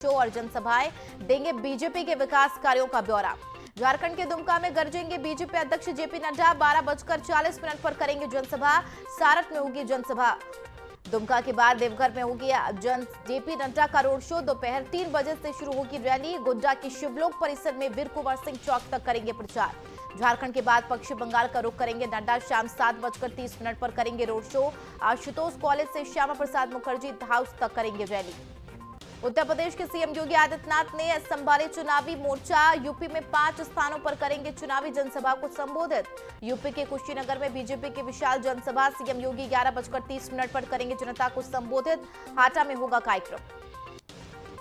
Show और जनसभाएं देंगे बीजेपी के विकास कार्यों का ब्यौरा। झारखंड के दुमका में गरजेंगे बीजेपी अध्यक्ष जेपी नड्डा। 12:40 पर करेंगे जनसभा। सारथ में होगी जनसभा। दुमका के बाद देवघर में होगी जेपी नड्डा का रोड शो। दोपहर 3 बजे से शुरू होगी रैली। गोड्डा के शिवलोक परिसर में वीर कुंवर सिंह चौक तक करेंगे प्रचार। झारखंड के बाद पश्चिम बंगाल का रुख करेंगे नड्डा। शाम 7:30 पर करेंगे रोड शो। आशुतोष कॉलेज से श्यामा प्रसाद मुखर्जी हाउस तक करेंगे रैली। उत्तर प्रदेश के सीएम योगी आदित्यनाथ ने संभाले चुनावी मोर्चा। यूपी में 5 स्थानों पर करेंगे चुनावी जनसभा को संबोधित। यूपी के कुशीनगर में बीजेपी की विशाल जनसभा। सीएम योगी 11:30 पर करेंगे जनता को संबोधित। हाटा में होगा कार्यक्रम।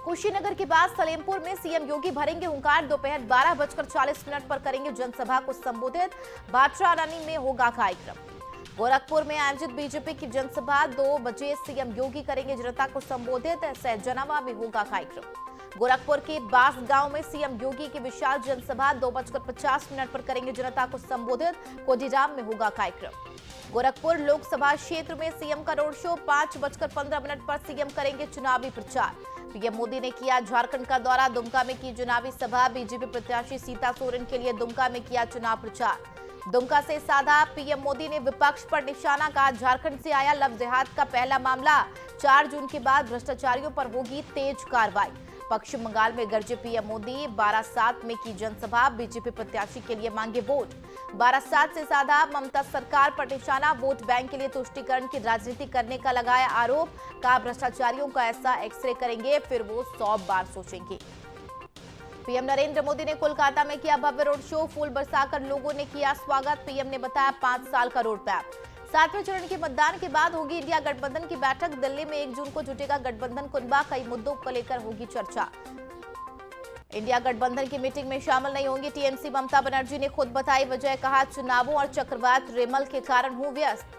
कुशीनगर के बाद सलेमपुर में सीएम योगी भरेंगे हुंकार। दोपहर 12:40 पर करेंगे जनसभा को संबोधित। बाटरा रानी में होगा कार्यक्रम। गोरखपुर में आयोजित बीजेपी की जनसभा। 2 बजे सीएम योगी करेंगे जनता को संबोधित। सहजनावा में होगा कार्यक्रम। गोरखपुर के बास गांव में सीएम योगी की विशाल जनसभा। 2:50 पर करेंगे जनता को संबोधित। कोडीराम में होगा कार्यक्रम। गोरखपुर लोकसभा क्षेत्र में सीएम का रोड शो। 5:15 पर सीएम करेंगे चुनावी प्रचार। पीएम मोदी ने किया झारखंड का दौरा। दुमका में की चुनावी सभा। बीजेपी प्रत्याशी सीता सोरेन के लिए दुमका में किया चुनाव प्रचार। दुमका से साधा पीएम मोदी ने विपक्ष पर निशाना। कहा झारखंड से आया लव जिहाद का पहला मामला। 4 जून के बाद भ्रष्टाचारियों पर होगी तेज कार्रवाई। पश्चिम बंगाल में गरजे पीएम मोदी। बारासात में की जनसभा। बीजेपी प्रत्याशी के लिए मांगे वोट। बारासात से साधा ममता सरकार पर निशाना। वोट बैंक के लिए तुष्टीकरण की राजनीति करने का लगाया आरोप। कहा भ्रष्टाचारियों का ऐसा एक्सरे करेंगे फिर वो 100 बार सोचेंगे। पीएम नरेंद्र मोदी ने कोलकाता में किया भव्य रोड शो। फूल बरसाकर लोगों ने किया स्वागत। पीएम ने बताया 5 साल का रोड मैप। 7वें चरण के मतदान के बाद होगी इंडिया गठबंधन की बैठक। दिल्ली में 1 जून को जुटेगा गठबंधन कुनबा। कई मुद्दों को लेकर होगी चर्चा। इंडिया गठबंधन की मीटिंग में शामिल नहीं होंगी टीएमसी। ममता बनर्जी ने खुद बताई वजह। कहा चुनावों और चक्रवात रेमल के कारण हूं व्यस्त।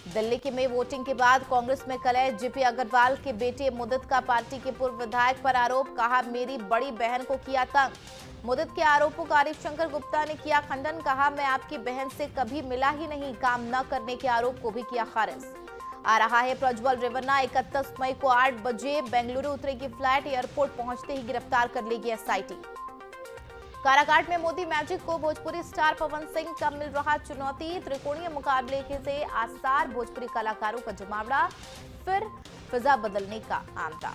दिल्ली के में वोटिंग के बाद कांग्रेस में कलह। जेपी अग्रवाल के बेटे मुदित का पार्टी के पूर्व विधायक पर आरोप। कहा मेरी बड़ी बहन को किया तंग। मुदित के आरोपों का आरिफ शंकर गुप्ता ने किया खंडन। कहा मैं आपकी बहन से कभी मिला ही नहीं। काम न करने के आरोप को भी किया खारिज। आ रहा है प्रज्वल रेवन्ना। 31 मई को 8 बजे बेंगलुरु उतरेगी फ्लाइट। एयरपोर्ट पहुंचते ही गिरफ्तार कर लेगी एसआईटी। काराकाट में मोदी मैजिक को भोजपुरी स्टार पवन सिंह का मिल रहा चुनौती। त्रिकोणीय मुकाबले के से आसार। भोजपुरी कलाकारों का जमावड़ा। फिर फिजा बदलने का आमदा।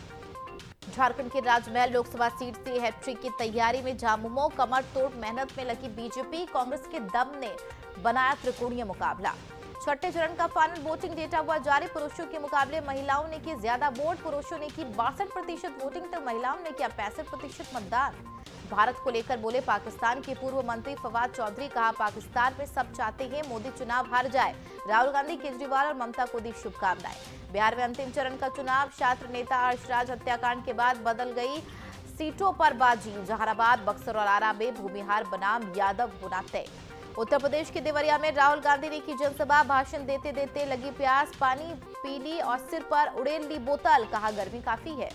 झारखंड के राजमहल लोकसभा सीट से हैट्रिक की तैयारी में झामुमो। कमर तोड़ मेहनत में लगी बीजेपी। कांग्रेस के दम ने बनाया त्रिकोणीय मुकाबला। छठे चरण का फाइनल वोटिंग डेटा हुआ जारी। पुरुषों के मुकाबले महिलाओं ने की ज्यादा वोट। पुरुषों ने की 62% वोटिंग तो महिलाओं ने किया 65% मतदान। भारत को लेकर बोले पाकिस्तान के पूर्व मंत्री फवाद चौधरी। कहा पाकिस्तान में सब चाहते हैं मोदी चुनाव हार जाए। राहुल गांधी, केजरीवाल और ममता को दी शुभकामनाएं। बिहार में अंतिम चरण का चुनाव। छात्र नेता हर्षराज हत्याकांड के बाद बदल गई सीटों पर बाजी। जहानाबाद, बक्सर और आरा में भूमिहार बनाम यादव होना तय। उत्तर प्रदेश के देवरिया में राहुल गांधी ने की जनसभा। भाषण देते देते लगी प्यास। पानी पी ली और सिर पर उड़ेल ली बोतल। कहा गर्मी काफी है।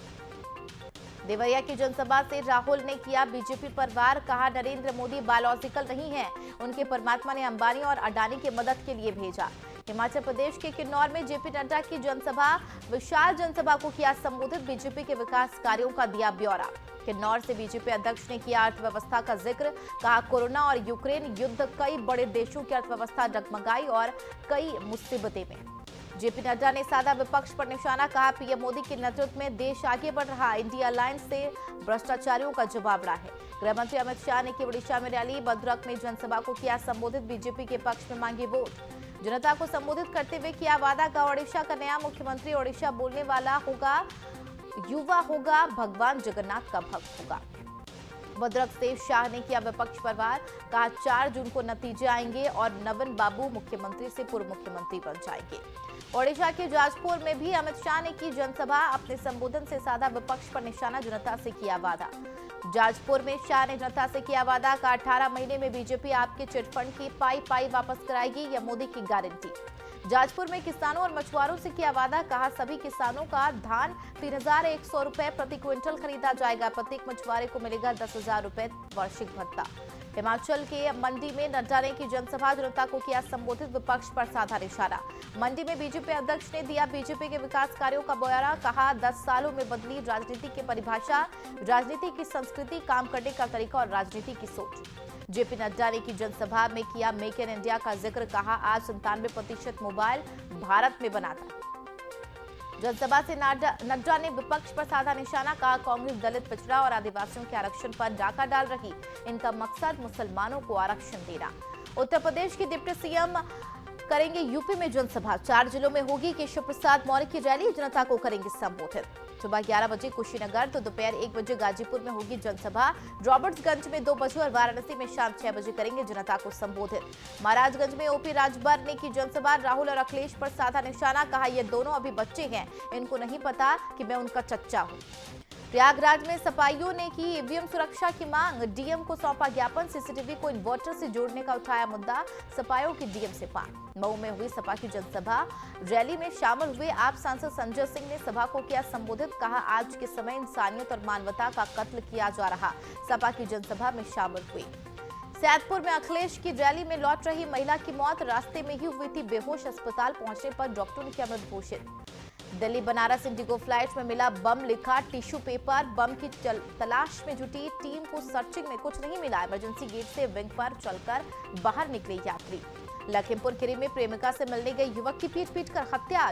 देवरिया की जनसभा से राहुल ने किया बीजेपी पर वार। कहा नरेंद्र मोदी बायोलॉजिकल नहीं है। उनके परमात्मा ने अंबानी और अडानी की मदद के लिए भेजा। हिमाचल प्रदेश के किन्नौर में जेपी नड्डा की जनसभा। विशाल जनसभा को किया संबोधित। बीजेपी के विकास कार्यों का दिया ब्यौरा। किन्नौर से बीजेपी अध्यक्ष ने किया अर्थव्यवस्था का जिक्र। कहा कोरोना और यूक्रेन युद्ध कई बड़े देशों की अर्थव्यवस्था डगमगाई और कई मुसीबतें में। जेपी नड्डा ने साधा विपक्ष पर निशाना। कहा पीएम मोदी के नेतृत्व में देश आगे बढ़ रहा। इंडिया अलायंस से भ्रष्टाचारियों का जवाब रहा है। गृहमंत्री अमित शाह ने की ओडिशा में रैली। भद्रक में जनसभा को किया संबोधित। बीजेपी के पक्ष में मांगी वोट। जनता को संबोधित करते हुए किया वादा। का ओडिशा का नया मुख्यमंत्री ओडिशा बोलने वाला होगा, युवा होगा, भगवान जगन्नाथ का भक्त होगा। भद्रक से शाह ने किया विपक्ष पर वार। कहा 4 जून को नतीजे आएंगे और नवीन बाबू मुख्यमंत्री से पूर्व मुख्यमंत्री बन जाएंगे। ओडिशा के जाजपुर में भी अमित शाह ने की जनसभा। अपने संबोधन से साधा विपक्ष पर निशाना। जनता से किया वादा। जाजपुर में शाह ने जनता से किया वादा। का 18 महीने में बीजेपी आपके चिटफंड की पाई वापस कराएगी। यह मोदी की गारंटी। जाजपुर में किसानों और मछुआरों से किया वादा। कहा सभी किसानों का धान 3100 रुपए प्रति क्विंटल खरीदा जाएगा। प्रत्येक मछुआरे को मिलेगा 10,000 रुपए वार्षिक भत्ता। हिमाचल के मंडी में नड्डा ने की जनसभा, जनता को किया संबोधित, विपक्ष पर साधा निशाना। मंडी में बीजेपी अध्यक्ष ने दिया बीजेपी के विकास कार्यों का ब्यौरा, कहा 10 सालों में बदली राजनीति की परिभाषा, राजनीति की संस्कृति, काम करने का तरीका और राजनीति की सोच। जेपी नड्डा ने की जनसभा में किया मेक इन इंडिया का जिक्र, कहा आज 97% मोबाइल भारत में बना था। जनसभा से नड्डा ने विपक्ष पर साधा निशाना, कहा कांग्रेस दलित, पिछड़ा और आदिवासियों के आरक्षण पर डाका डाल रही, इनका मकसद मुसलमानों को आरक्षण देना। उत्तर प्रदेश की डिप्टी सीएम करेंगे यूपी में जनसभा, 4 जिलों में होगी केशव प्रसाद मौर्य की रैली, जनता को करेंगे संबोधित। सुबह 11 बजे कुशीनगर तो दोपहर 1 बजे गाजीपुर में होगी जनसभा, रॉबर्ट्सगंज में 2 बजे और वाराणसी में शाम 6 बजे करेंगे जनता को संबोधित। महाराजगंज में ओपी राजभर ने की जनसभा, राहुल और अखिलेश पर साधा निशाना, कहा ये दोनों अभी बच्चे हैं, इनको नहीं पता कि मैं उनका चच्चा हूं। प्रयागराज में सपाइयों ने की ईवीएम सुरक्षा की मांग, डीएम को सौंपा ज्ञापन, सीसीटीवी को इन्वर्टर से जोड़ने का उठाया मुद्दा, सपाइयों की डीएम से मांग। मऊ में हुई सपा की जनसभा, रैली में शामिल हुए आप सांसद संजय सिंह ने सभा को किया संबोधित, कहा आज के समय इंसानियत और मानवता का कत्ल किया जा रहा, सपा की जनसभा में शामिल हुई। सैदपुर में अखिलेश की रैली में लौट रही महिला की मौत, रास्ते में ही हुई थी बेहोश, अस्पताल पहुंचने पर डॉक्टरों ने किया मृत घोषित। दिल्ली बनारस इंडिगो फ्लाइट में मिला बम, लिखा टिश्यू पेपर, बम की तलाश में जुटी टीम को सर्चिंग में कुछ नहीं मिला, इमरजेंसी गेट से विंग पर चलकर बाहर निकले यात्री। लखीमपुर खीरी में प्रेमिका से मिलने गए युवक की पीट कर हत्या,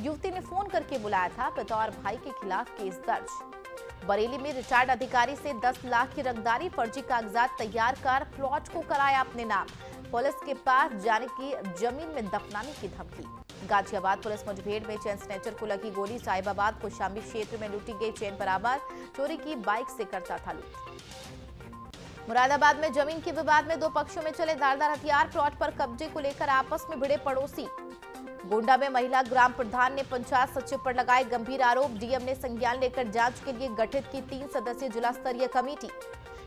युवती ने फोन करके बुलाया था, पिता और भाई के खिलाफ केस दर्ज। बरेली में रिटायर्ड अधिकारी से 10 लाख की रंगदारी, फर्जी कागजात तैयार कर प्लॉट को कराया अपने नाम, पुलिस के पास जाने की जमीन में दफनाने की धमकी। गाजियाबाद पुलिस मुठभेड़ में चेन स्नैचर को लगी गोली, साहिबाबाद कौशाम्बी क्षेत्र में लूटी गई चेन बराबर, चोरी की बाइक से करता था लूट। मुरादाबाद में जमीन के विवाद में 2 पक्षों में चले धारदार हथियार, प्लॉट पर कब्जे को लेकर आपस में भिड़े पड़ोसी। गोंडा में महिला ग्राम प्रधान ने पंचायत सचिव पर लगाए गंभीर आरोप, डीएम ने संज्ञान लेकर जांच के लिए गठित की 3 सदस्यीय जिला स्तरीय कमेटी।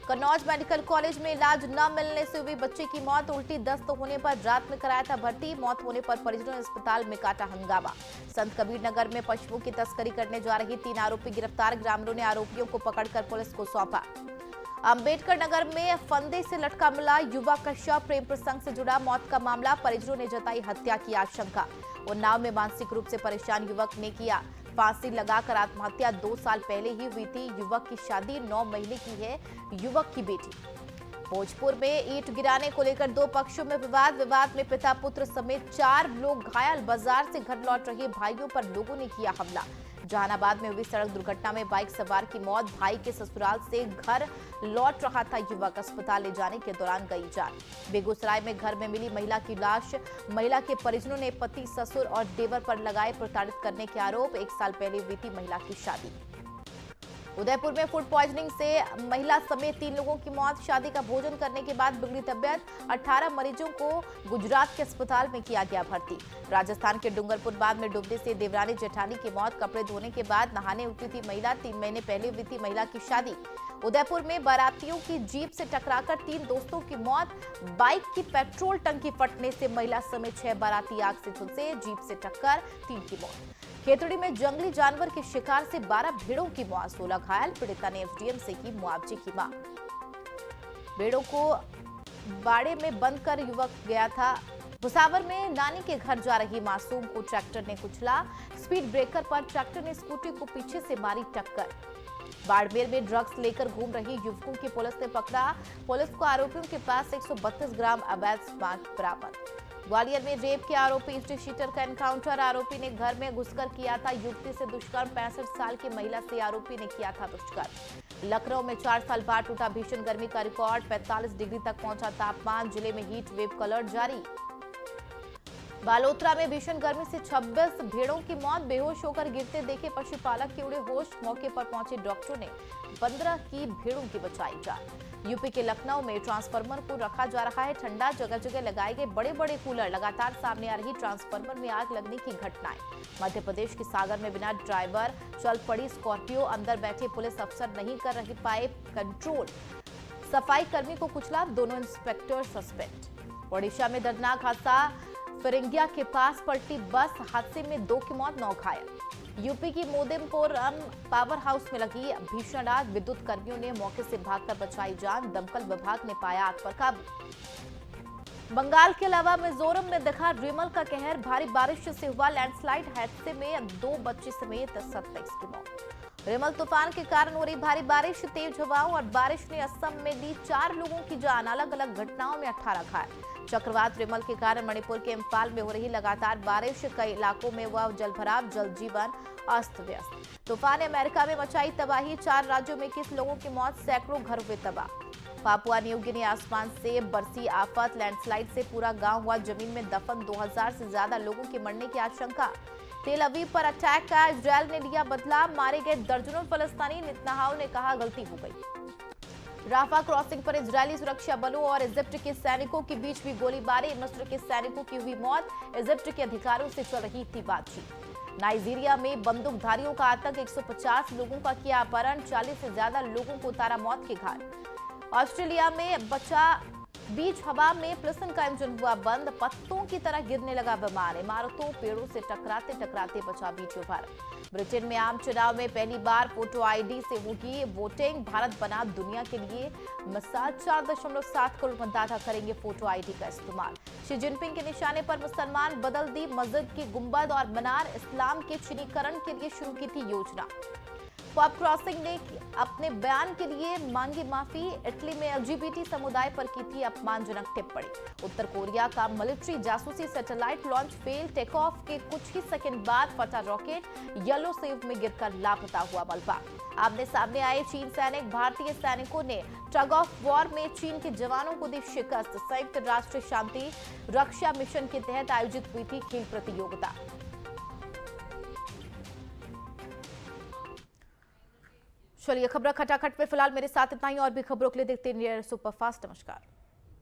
कन्नौज मेडिकल कॉलेज में इलाज न मिलने से हुई बच्चे की मौत, उल्टी दस्त होने पर रात में कराया था भर्ती, मौत होने पर परिजनों ने अस्पताल में काटा हंगामा। संत कबीर नगर में पशुओं की तस्करी करने जा रही 3 आरोपी गिरफ्तार, ग्रामीणों ने आरोपियों को पकड़कर पुलिस को सौंपा। अंबेडकर नगर में फंदे से लटका मिला युवक का शव, प्रेम प्रसंग से जुड़ा मौत का मामला, परिजनों ने जताई हत्या की आशंका। उन्नाव में मानसिक रूप से परेशान युवक ने किया फांसी लगाकर आत्महत्या, 2 साल पहले ही हुई थी युवक की शादी, 9 महीने की है युवक की बेटी। भोजपुर में ईंट गिराने को लेकर 2 पक्षों में विवाद में पिता पुत्र समेत 4 लोग घायल, बाजार से घर लौट रहे भाइयों पर लोगों ने किया हमला। जहानाबाद में हुई सड़क दुर्घटना में बाइक सवार की मौत, भाई के ससुराल से घर लौट रहा था युवक, अस्पताल ले जाने के दौरान गई जान। बेगूसराय में घर में मिली महिला की लाश, महिला के परिजनों ने पति, ससुर और देवर पर लगाए प्रताड़ित करने के आरोप, 1 साल पहले हुई थी महिला की शादी। उदयपुर में फूड पॉइजनिंग से महिला समेत 3 लोगों की मौत, शादी का भोजन करने के बाद बिगड़ी तबियत, 18 मरीजों को गुजरात के अस्पताल में किया गया भर्ती। राजस्थान के डूंगरपुर बांध में डूबने से देवरानी जेठानी की मौत, कपड़े धोने के बाद नहाने उतरी थी महिला, 3 महीने पहले हुई थी महिला की शादी। उदयपुर में बारातियों की जीप से टकराकर 3 दोस्तों की मौत, बाइक की पेट्रोल टंकी फटने से महिला समेत 6 बाराती आग से झुलसे, जीप से टक्कर, 3 की मौत। खेतड़ी में जंगली जानवर के शिकार से 12 भेड़ों की मौत, 16 घायल, पीड़िता ने एसडीएम से की मुआवजे की मांग। भेड़ों को बाड़े में बंद कर युवक गया था। भुसावर में नानी के घर जा रही मासूम को ट्रैक्टर ने कुचला, स्पीड ब्रेकर पर ट्रैक्टर ने स्कूटी को पीछे से मारी टक्कर। बाड़मेर में ड्रग्स लेकर घूम रही युवकों की पुलिस ने पकड़ा, पुलिस को आरोपियों के पास 132 ग्राम अवैध स्मार्ट बरामद। ग्वालियर में रेप के आरोपी स्ट्रीट शीटर का एनकाउंटर, आरोपी ने घर में घुसकर किया था युवती से दुष्कर्म, 65 साल की महिला से आरोपी ने किया था दुष्कर्म। लखनऊ में 4 साल बाद टूटा भीषण गर्मी का रिकॉर्ड, 45 डिग्री तक पहुंचा तापमान, जिले में हीट वेव का अलर्ट जारी। बालोतरा में भीषण गर्मी से 26 भेड़ों की मौत, बेहोश होकर गिरते देखे पशुपालक के उड़े होश, मौके पर पहुंचे डॉक्टरों ने 15 की भेड़ों की बचाई जान। यूपी के लखनऊ में ट्रांसफार्मर को रखा जा रहा है ठंडा, जगह जगह लगाए गए बड़े बड़े कूलर, लगातार सामने आ रही ट्रांसफार्मर में आग लगने की घटनाएं। मध्य प्रदेश के सागर में बिना ड्राइवर चल पड़ी स्कॉर्पियो, अंदर बैठे पुलिस अफसर नहीं कर रही पाए कंट्रोल, सफाई कर्मी को कुचला, दोनों इंस्पेक्टर सस्पेंड। ओडिशा में दर्दनाक हादसा, फिरिंगिया के पास पलटी बस, हादसे में 2 की मौत, 9 घायल। यूपी की मोदेमपुरम पावर हाउस में लगी भीषण आग, विद्युत कर्मियों ने मौके से भागकर बचाई जान, दमकल विभाग ने पाया आग पर काबू। बंगाल के अलावा मिजोरम में दिखा रिमल का कहर, भारी बारिश से हुआ लैंडस्लाइड, हादसे में 2 बच्चे समेत 27 की मौत। रिमल तूफान के कारण हो रही भारी बारिश, तेज हवाओं और बारिश ने असम में ली 4 लोगों की जान, अलग अलग घटनाओं में 18 घायल। चक्रवात रिमल के कारण मणिपुर के इम्फाल में हो रही लगातार बारिश, कई इलाकों में हुआ जलभराव, जनजीवन अस्त व्यस्त। तूफान ने अमेरिका में मचाई तबाही, 4 राज्यों में 21 लोगों की मौत, सैकड़ों घर हुए तबाह। पापुआ न्यू गिनी आसमान से बरसी आफत, लैंडस्लाइड से पूरा गांव हुआ जमीन में दफन, 2000 से ज्यादा लोगों के मरने की आशंका। तेल अवीव पर अटैक का इजरायल ने लिया बदला, मारे गए दर्जनों फलस्तीनी, नेतन्याहू ने कहा गलती हो गई। राफा क्रॉसिंग पर इजरायली सुरक्षा बलों और इजिप्ट के सैनिकों के बीच भी गोलीबारी, मिस्र के सैनिकों की हुई मौत, इजिप्ट के अधिकारियों से चल रही थी बातचीत। नाइजीरिया में बंदूकधारियों का आतंक, 150 लोगों का किया अपहरण, 40 से ज्यादा लोगों को उतारा मौत के घाट। ऑस्ट्रेलिया में बचा बीच हवा में प्लसन का इंजन हुआ बंद, पत्तों की तरह गिरने लगा विमान, इमारतों पेड़ों से टकराते टकराते बचा बीच भारत। ब्रिटेन में आम चुनाव में पहली बार फोटो आईडी से होगी वोटिंग, भारत बना दुनिया के लिए मिसाल, 4.7 करोड़ मतदाता करेंगे फोटो आईडी का इस्तेमाल। शी जिनपिंग के निशाने पर मुसलमान बदल दी मस्जिद की गुंबद और मीनार, इस्लाम के चीनीकरण के लिए शुरू की थी योजना। पब क्रॉसिंग ने अपने बयान के लिए मांगी माफी, इटली में एलजीबीटी समुदाय पर की थी अपमानजनक टिप्पणी। उत्तर कोरिया का मिलिट्री जासूसी satellite launch fail, take off के कुछ ही सेकंड बाद फटा रॉकेट, येलो सेव में गिरकर लापता हुआ मलबा। आमने सामने आए चीन सैनिक, भारतीय सैनिकों ने टग ऑफ वॉर में चीन के जवानों को दी शिकस्त। संयुक्त राष्ट्र शांति रक्षा मिशन के तहत आयोजित हुई थी खेल प्रतियोगिता। चलिए खबर खटाखट पे फिलहाल मेरे साथ इतना ही, और भी खबरों के लिए देखते रहिए सुपरफास्ट। नमस्कार।